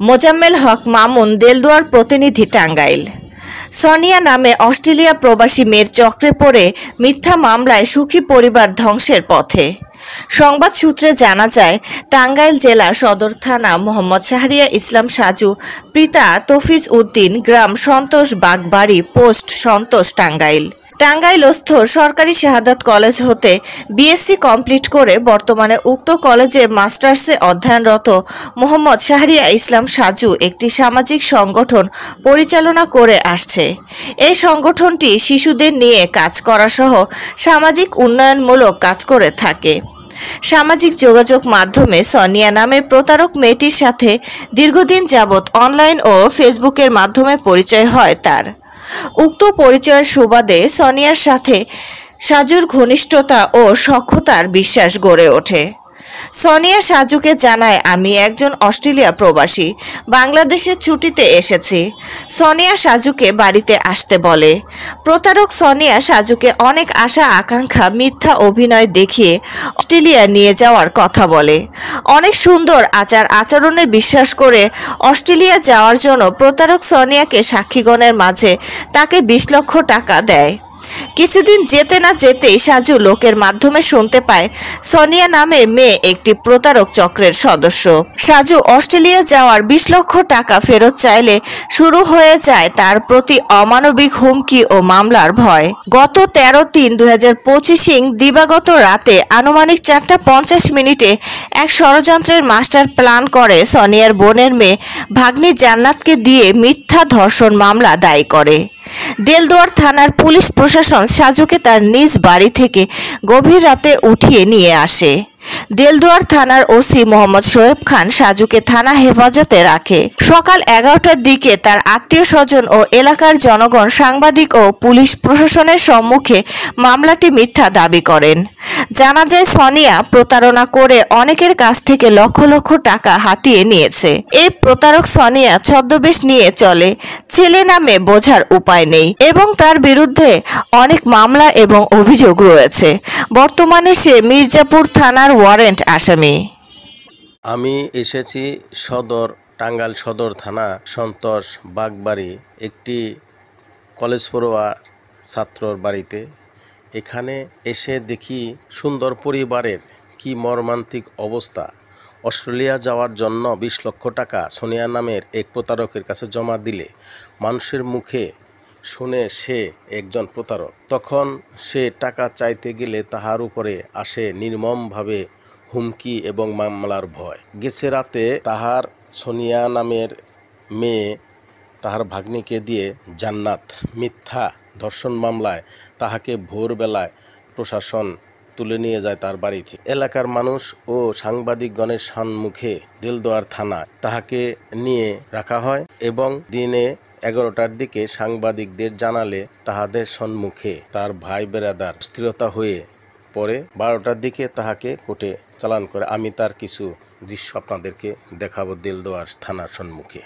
মোজাম্মেল হক মামুন, দেলদুয়ার প্রতিনিধি, টাঙ্গাইল। সোনিয়া নামে অস্ট্রেলিয়া প্রবাসী মেয়ের চক্রে পড়ে মিথ্যা মামলায় সুখী পরিবার ধ্বংসের পথে। সংবাদ সূত্রে জানা যায়, টাঙ্গাইল জেলা সদর থানা মোহাম্মদ শাহরিয়া ইসলাম সাজু, পিতা তফিজ উদ্দিন, গ্রাম সন্তোষ বাগবাড়ি, পোস্ট সন্তোষ, টাঙ্গাইলস্থ সরকারি শাহাদাত কলেজ হতে বিএসসি কমপ্লিট করে বর্তমানে উক্ত কলেজে মাস্টার্সে অধ্যয়নরত মোহাম্মদ শাহরিয়া ইসলাম সাজু একটি সামাজিক সংগঠন পরিচালনা করে আসছে। এই সংগঠনটি শিশুদের নিয়ে কাজ করা সহ সামাজিক উন্নয়নমূলক কাজ করে থাকে। সামাজিক যোগাযোগ মাধ্যমে সোনিয়া নামে প্রতারক মেয়েটির সাথে দীর্ঘদিন যাবৎ অনলাইন ও ফেসবুকের মাধ্যমে পরিচয় হয় তার। উক্ত পরিচয়ের সুবাদে সোনিয়ার সাথে সাজুর ঘনিষ্ঠতা ও সখ্যতার বিশ্বাস গড়ে ওঠে। সোনিয়া সাজুকে জানায়, আমি একজন অস্ট্রেলিয়া প্রবাসী, বাংলাদেশে ছুটিতে এসেছি। সোনিয়া সাজুকে বাড়িতে আসতে বলে। প্রতারক সোনিয়া সাজুকে অনেক আশা আকাঙ্ক্ষা মিথ্যা অভিনয় দেখিয়ে অস্ট্রেলিয়া নিয়ে যাওয়ার কথা বলে। অনেক সুন্দর আচার আচরণে বিশ্বাস করে অস্ট্রেলিয়া যাওয়ার জন্য প্রতারক সোনিয়াকে সাক্ষীগণের মাঝে তাকে 20 লক্ষ টাকা দেয়। কিছুদিন যেতে না যেতেই সাজু লোকের মাধ্যমে শুনতে পায় সোনিয়া নামে মেয়ে একটি প্রতারক চক্রের সদস্য। সাজু অস্ট্রেলিয়া যাওয়ার 20 লক্ষ টাকা ফেরত চাইলে শুরু হয়ে যায় তার প্রতি অমানবিক হুমকি ও মামলার ভয়। গত 13/3/2025 দিবাগত রাতে আনুমানিক 4:50 এক ষড়যন্ত্রের মাস্টার প্ল্যান করে সোনিয়ার বোনের মেয়ে ভাগ্নি জান্নাতকে দিয়ে মিথ্যা ধর্ষণ মামলা দায়ী করে। দেলদুয়ার থানার পুলিশ প্রশাসন সাজুকে তার নিজ বাড়ি থেকে গভীর রাতে উঠিয়ে নিয়ে আসে। দেলদুয়ার থানার ওসি মোহাম্মদ শোয়েব খান সাজুকে থানা হেফাজতে রাখে। সকাল 11টার দিকে তার আত্মীয় স্বজন ও এলাকার জনগণ, সাংবাদিক ও পুলিশ প্রশাসনের সম্মুখে মামলাটি মিথ্যা দাবি করেন। জানা যায়, সোনিয়া প্রতারণা করে অনেকের কাছ থেকে লক্ষ লক্ষ টাকা হাতিয়ে নিয়েছে। এই প্রতারক সোনিয়া ছদ্মবেশ নিয়ে চলে, ছেলে নামে বোঝার উপায় নেই এবং তার বিরুদ্ধে অনেক মামলা এবং অভিযোগ রয়েছে। বর্তমানে সে মির্জাপুর থানার ওয়ারেন্ট আসামি। আমি এসেছি টাঙ্গাইল সদর থানা সন্তোষ বাগবাড়ি একটি কলেজ পড়ুয়া ছাত্রর বাড়িতে। এখানে এসে দেখি সুন্দর পরিবারের কি মর্মান্তিক অবস্থা। অস্ট্রেলিয়া যাওয়ার জন্য 20 লক্ষ টাকা সোনিয়া নামের এক প্রতারকের কাছে জমা দিলে মানুষের মুখে শুনে সে একজন প্রতারক। তখন সে টাকা চাইতে গেলে তাহার উপরে আসে নির্মমভাবে হুমকি এবং মামলার ভয়। গেছে রাতে তাহার সোনিয়া নামের মেয়ে তাহার ভাগ্নিকে দিয়ে জান্নাত মিথ্যা ধর্ষণ মামলায় তাহাকে ভোরবেলায় প্রশাসন তুলে নিয়ে যায় তার বাড়ি থেকে। এলাকার মানুষ ও সাংবাদিকগণের সম্মুখে দেলদুয়ার থানায় তাহাকে নিয়ে রাখা হয় এবং দিনে 11টার দিকে সাংবাদিকদের জানালে তাহাদের সম্মুখে তার ভাই বেরাদার স্থিরতা হয়ে পরে 12টার দিকে তাহাকে কোর্টে চালান করে। আমি তার কিছু দৃশ্য আপনাদেরকে দেখাবো দেলদুয়ার থানার সম্মুখে।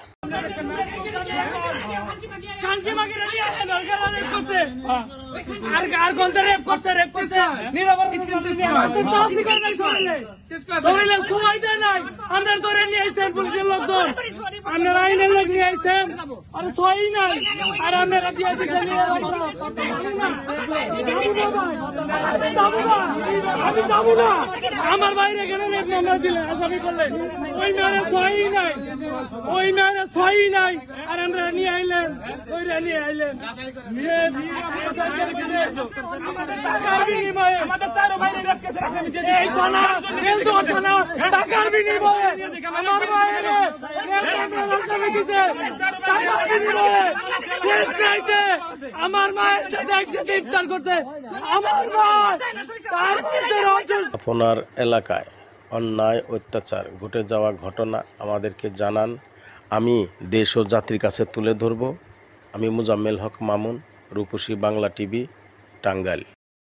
আমার বাইরে কেন মামলা দিলে আসামি করলেন? ওই মেয়েরা সহি নাই আর আমরা নিয়ে আইলেন, ওইরা নিয়ে আইলেন। টাকার বিনিময়ে টাকার বিনিময়ে আমার বাইরে আমার মায়ের সাথে একসাথে ইফতার করছে। আমার মা আপনার এলাকায় অন্যায় অত্যাচার ঘটে যাওয়া ঘটনা আমাদেরকে জানান। আমি দেশ ও জাতির কাছে তুলে ধরব। আমি মোজাম্মেল হক মামুন, রূপসী বাংলা টিভি, টাঙ্গাইল।